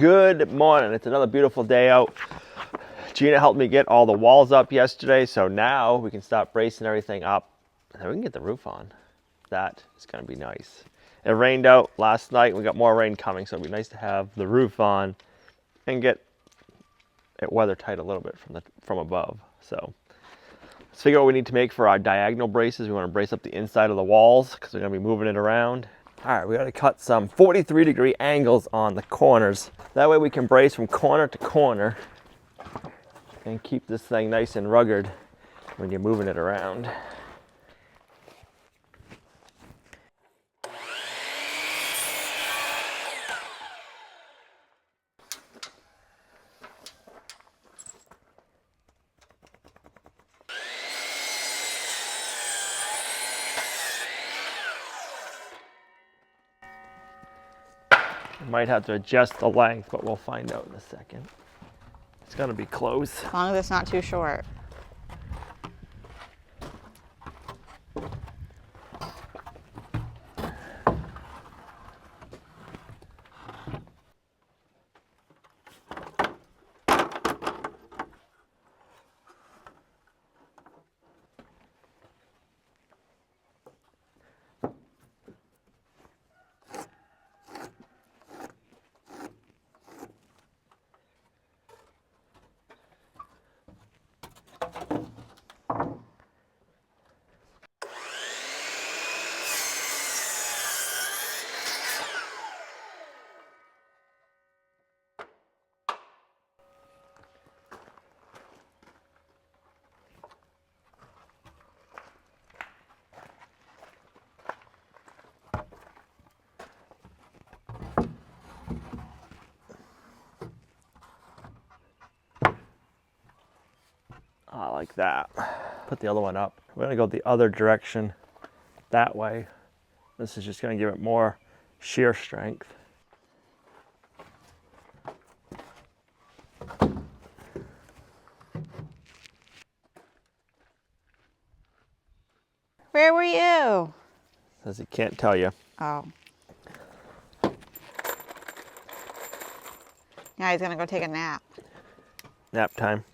Good morning. It's another beautiful day out. Gina helped me get all the walls up yesterday, so now we can start bracing everything up and then we can get the roof on. That is going to be nice. It rained out last night. We got more rain coming, so it'd be nice to have the roof on and get it weather tight a little bit from above. So let's figure out what we need to make for our diagonal braces. We want to brace up the inside of the walls because we're going to be moving it around. All right, we got to cut some 43-degree angles on the corners. That way we can brace from corner to corner and keep this thing nice and rugged when you're moving it around. Might have to adjust the length, but we'll find out in a second. It's gonna be close. As long as it's not too short. Like that. Put the other one up. We're gonna go the other direction that way. This is just gonna give it more shear strength. Where were you? Says he can't tell you. Oh. Now he's gonna go take a nap. Nap time.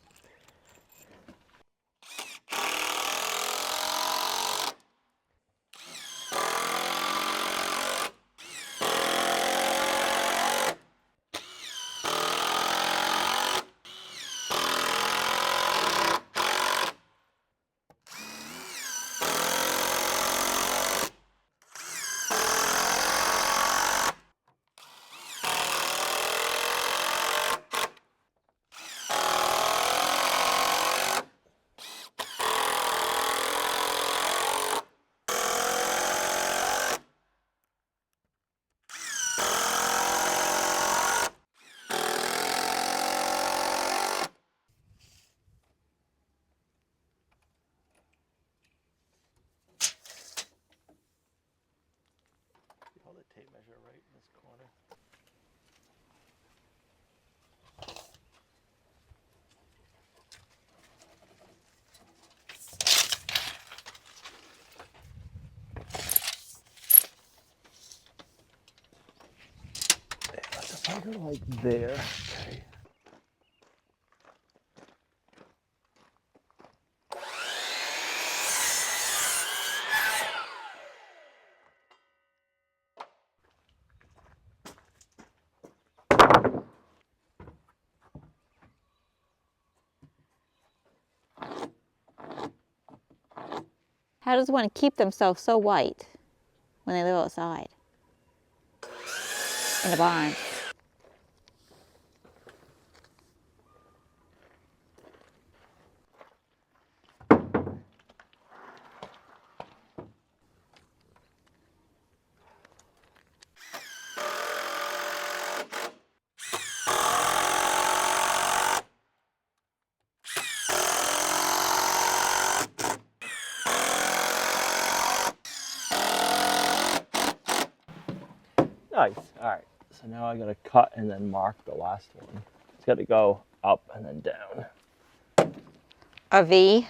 Hold the tape measure right in this corner. If I go like there, okay. How does one keep themselves so white when they live outside? In the barn. Nice. All right. So now I got to cut and then mark the last one. It's got to go up and then down. A V?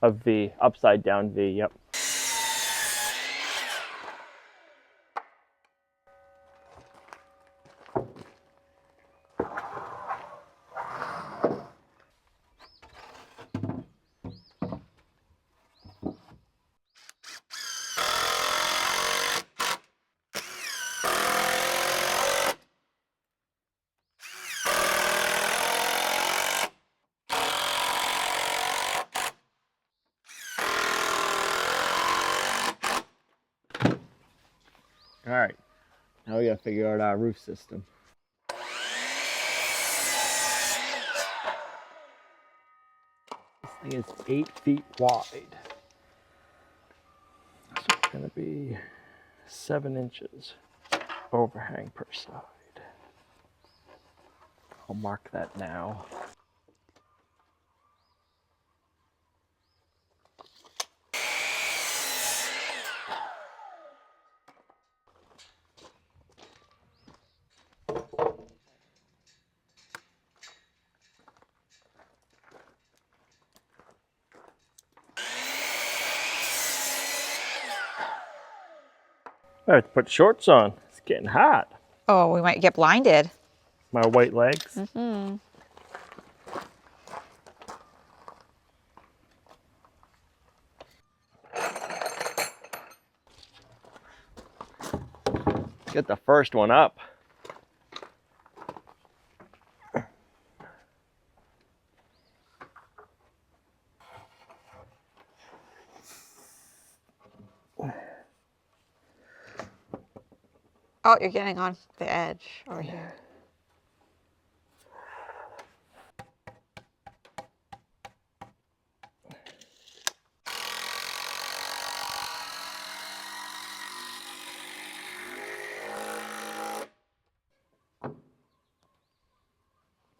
A V. Upside down V. Yep. All right, now we gotta figure out our roof system. This thing is 8 feet wide. So it's gonna be 7 inches overhang per side. I'll mark that now. I have to put shorts on. It's getting hot. Oh, we might get blinded. My white legs. Mm-hmm. Get the first one up. Oh, you're getting on the edge over here.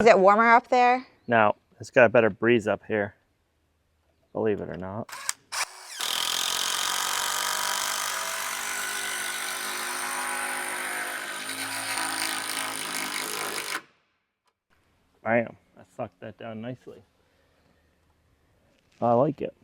Is it warmer up there? Now, it's got a better breeze up here. Believe it or not. Bam. I sucked that down nicely. I like it.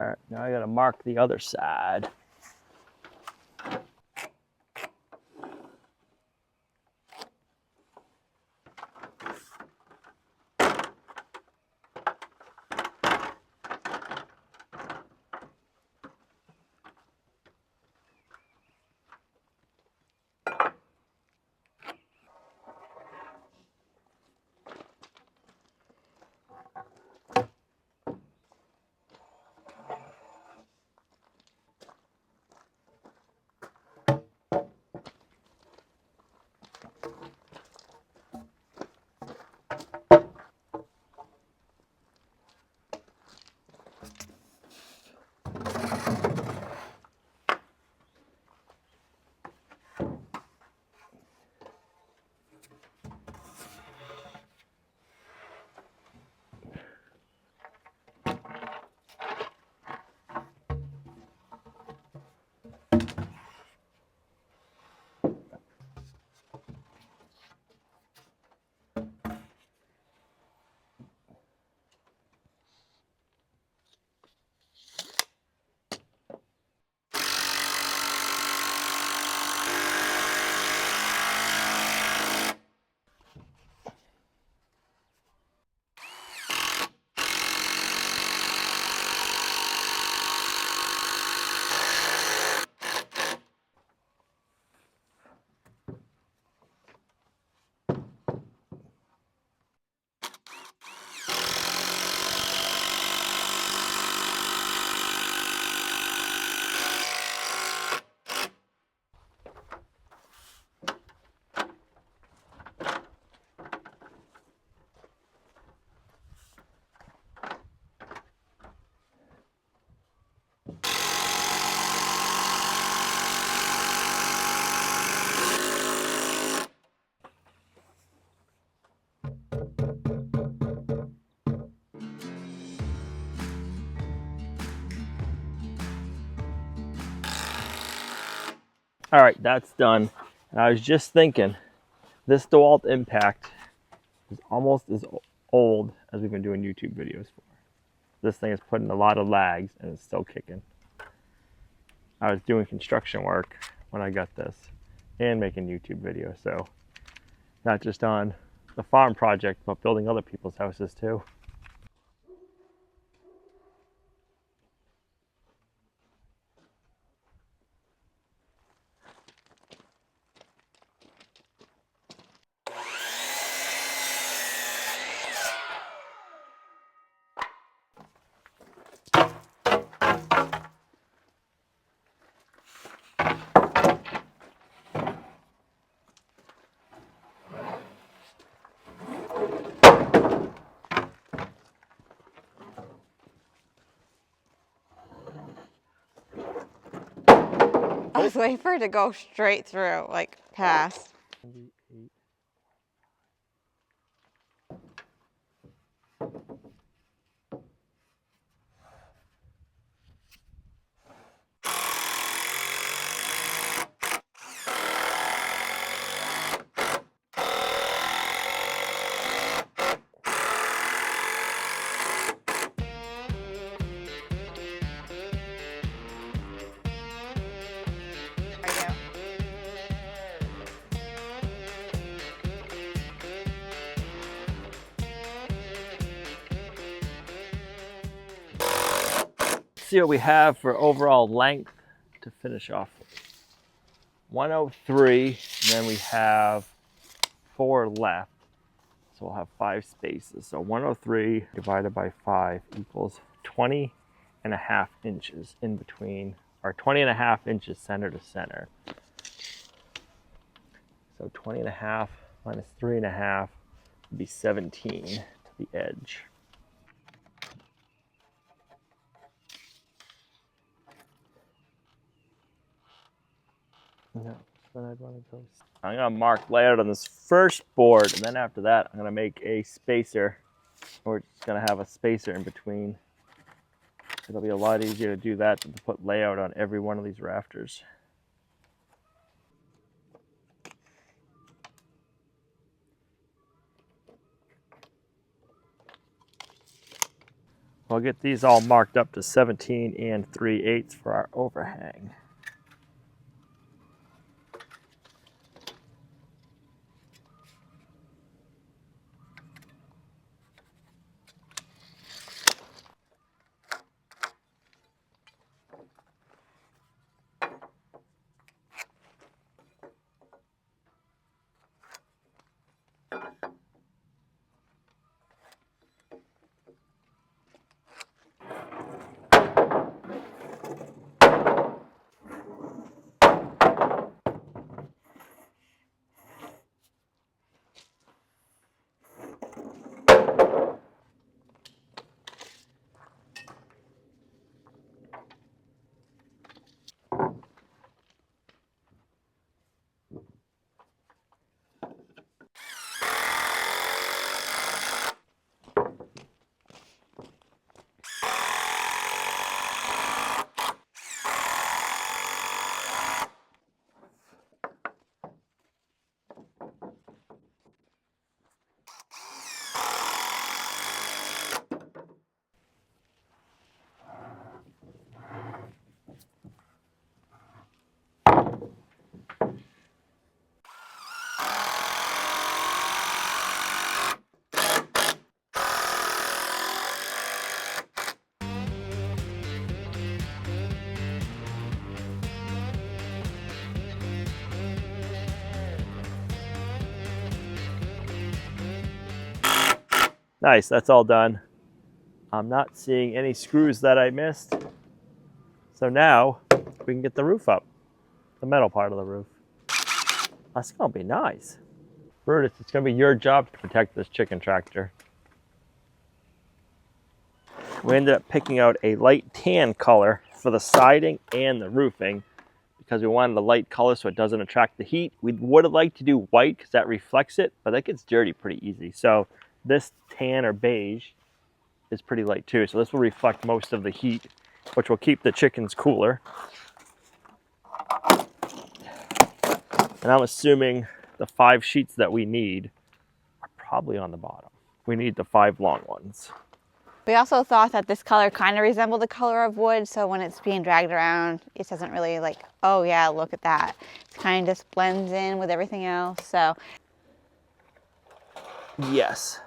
All right, now I gotta mark the other side. All right, that's done. And I was just thinking, this DeWalt Impact is almost as old as we've been doing YouTube videos for. This thing is putting a lot of lags and it's still kicking. I was doing construction work when I got this and making YouTube videos, so not just on the farm project, but building other people's houses too. I was waiting for it to go straight through, like past. See what we have for overall length to finish off. 103, and then we have 4 left. So we'll have 5 spaces. So 103 divided by 5 equals 20.5 inches in between, or 20.5 inches center to center. So 20.5 minus 3.5 would be 17 to the edge. No, then I'd want to go. I'm gonna mark layout on this first board, and then after that, I'm gonna make a spacer. We're just gonna have a spacer in between. It'll be a lot easier to do that than to put layout on every one of these rafters. We'll get these all marked up to 17 and 3/8 for our overhang. Nice, that's all done. I'm not seeing any screws that I missed. So now we can get the roof up, the metal part of the roof. That's gonna be nice. Brutus, it's gonna be your job to protect this chicken tractor. We ended up picking out a light tan color for the siding and the roofing because we wanted a light color so it doesn't attract the heat. We would have liked to do white because that reflects it, but that gets dirty pretty easy. So this tan or beige is pretty light too. So this will reflect most of the heat, which will keep the chickens cooler. And I'm assuming the 5 sheets that we need are probably on the bottom. We need the 5 long ones. We also thought that this color kind of resembled the color of wood, so when it's being dragged around, it doesn't really like, oh yeah, look at that. It kind of just blends in with everything else, so. Yes.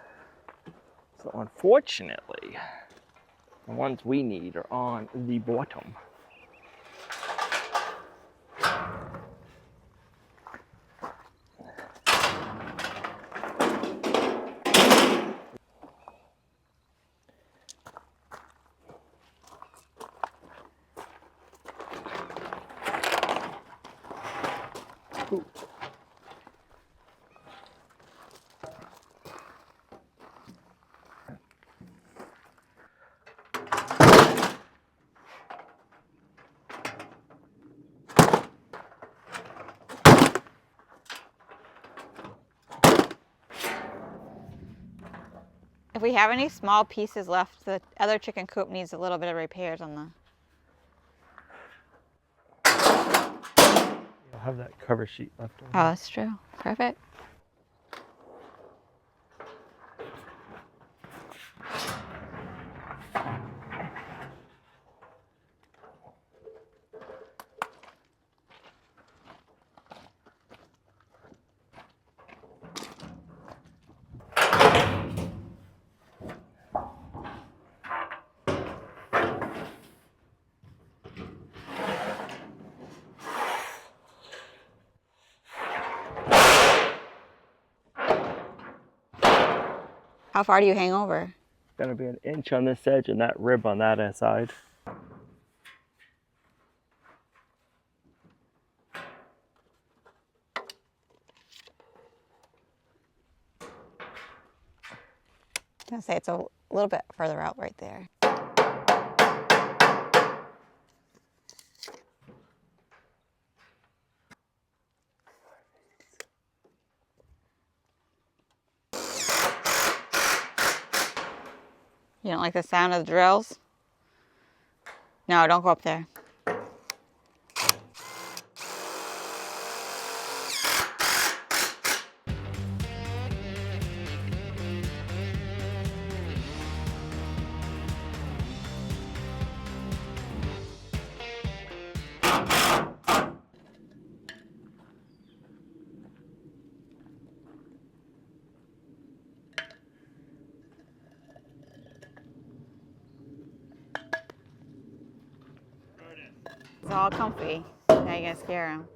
So unfortunately, the ones we need are on the bottom. Ooh. If we have any small pieces left, the other chicken coop needs a little bit of repairs on the. You'll have that cover sheet left over. Oh, that's true. Perfect. How far do you hang over? It's gonna be 1 inch on this edge and that rib on that side. I was gonna say it's a little bit further out right there. You don't like the sound of the drills? No, don't go up there. It's all comfy. Now you're gonna scare him.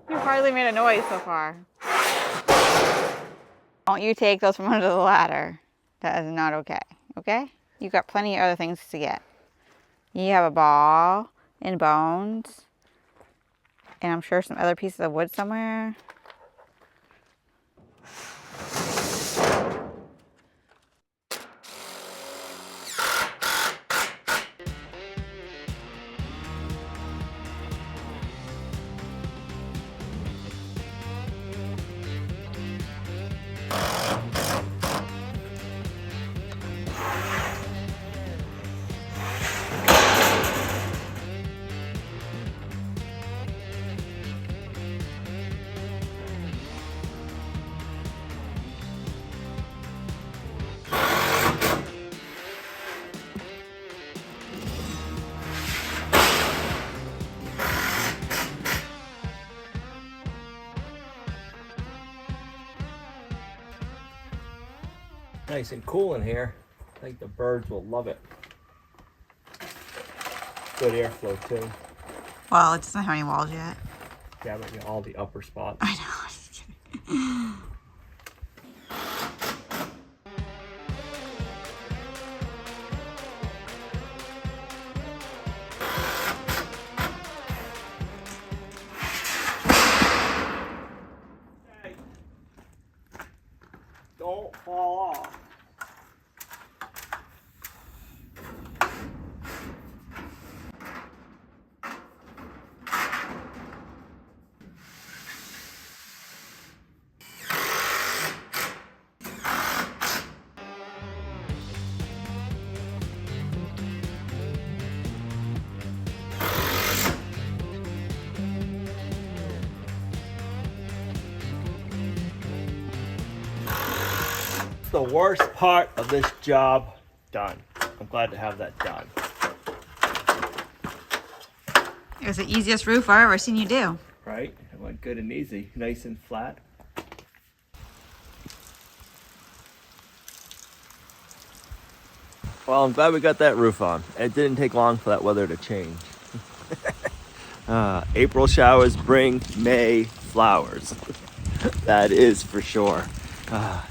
You hardly made a noise so far. Don't you take those from under the ladder. That is not okay. Okay? You got plenty of other things to get. You have a ball and bones. And I'm sure some other pieces of wood somewhere. Nice and cool in here. I think the birds will love it. Good airflow too. Well, it doesn't have any walls yet. Yeah, but all the upper spots. I know. Don't fall off. the worst part of this job done. I'm glad to have that done. It was the easiest roof I've ever seen you do. Right? It went good and easy. Nice and flat. Well, I'm glad we got that roof on. It didn't take long for that weather to change. April showers bring May flowers. That is for sure.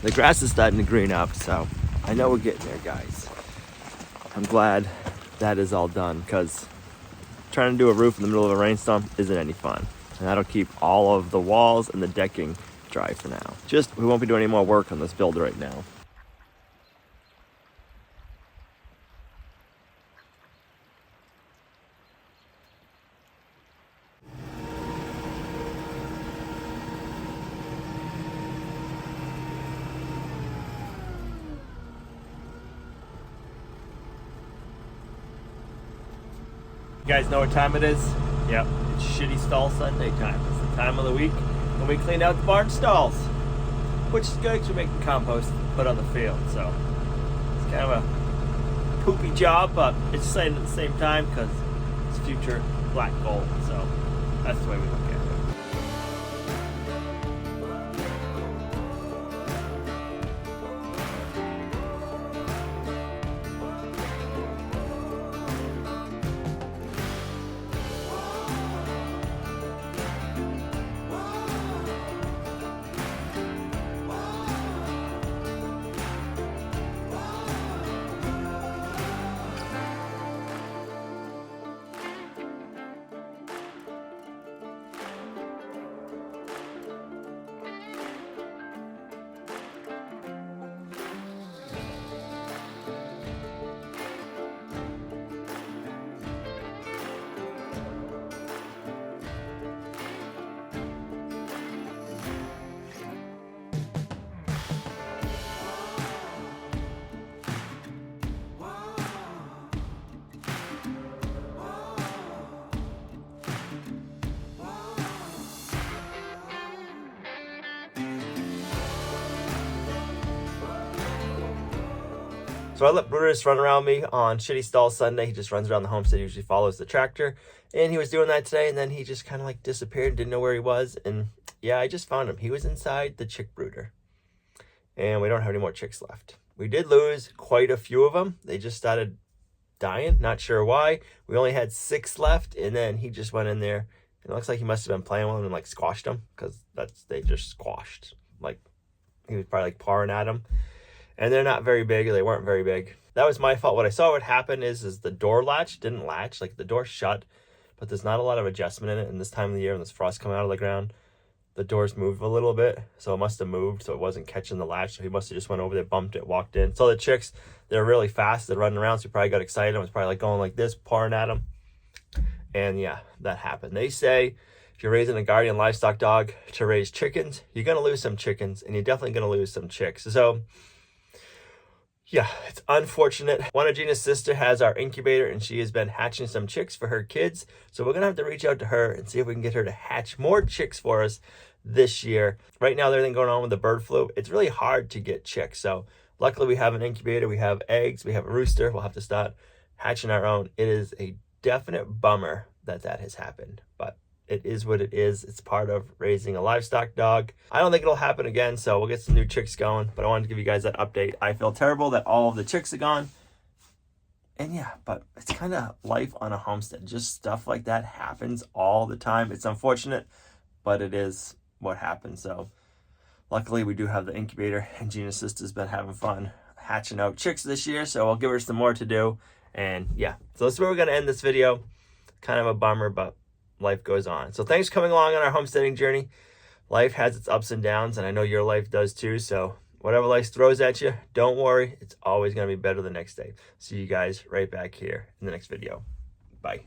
The grass is starting to green up, so I know we're getting there, guys. I'm glad that is all done, because trying to do a roof in the middle of a rainstorm isn't any fun. And that'll keep all of the walls and the decking dry for now. We won't be doing any more work on this build right now. You guys know what time it is? Yep, it's Shitty Stall Sunday time. It's the time of the week when we clean out the barn stalls, which is good because we're making compost to put on the field. So it's kind of a poopy job, but it's exciting at the same time because it's future black gold. So that's the way we look at it. So I let Brutus run around me on Shitty Stall Sunday. He just runs around the homestead, usually follows the tractor. And he was doing that today, and then he just kind of like disappeared, didn't know where he was. And yeah, I just found him. He was inside the chick brooder. And we don't have any more chicks left. We did lose quite a few of them. They just started dying, not sure why. We only had 6 left, and then he just went in there. And it looks like he must have been playing with them and like squashed them, because they just squashed. Like he was probably like pawing at them. And they're not very big. They weren't very big. That was my fault. What I saw would happen is the door latch didn't latch. Like the door shut, but there's not a lot of adjustment in it. And this time of the year when this frost coming out of the ground, the doors move a little bit. So it must have moved. So it wasn't catching the latch. So he must have just went over there, bumped it, walked in. So the chicks, they're really fast. They're running around. So he probably got excited. I was probably like going like this, pawing at them. And yeah, that happened. They say if you're raising a guardian livestock dog to raise chickens, you're going to lose some chickens, and you're definitely going to lose some chicks. So yeah, it's unfortunate. One of Gina's sister has our incubator, and she has been hatching some chicks for her kids. So we're going to have to reach out to her and see if we can get her to hatch more chicks for us this year. Right now, everything going on with the bird flu, it's really hard to get chicks. So luckily we have an incubator, we have eggs, we have a rooster. We'll have to start hatching our own. It is a definite bummer that has happened, but it is what it is. It's part of raising a livestock dog. I don't think it'll happen again, so we'll get some new chicks going. But I wanted to give you guys that update. I feel terrible that all of the chicks are gone. And yeah, but it's kind of life on a homestead. Just stuff like that happens all the time. It's unfortunate, but it is what happens. So luckily we do have the incubator, and Gina's sister's been having fun hatching out chicks this year. So I'll give her some more to do. And yeah, so this is where we're going to end this video. Kind of a bummer, but life goes on. So thanks for coming along on our homesteading journey. Life has its ups and downs, and I know your life does too. So whatever life throws at you, don't worry. It's always going to be better the next day. See you guys right back here in the next video. Bye.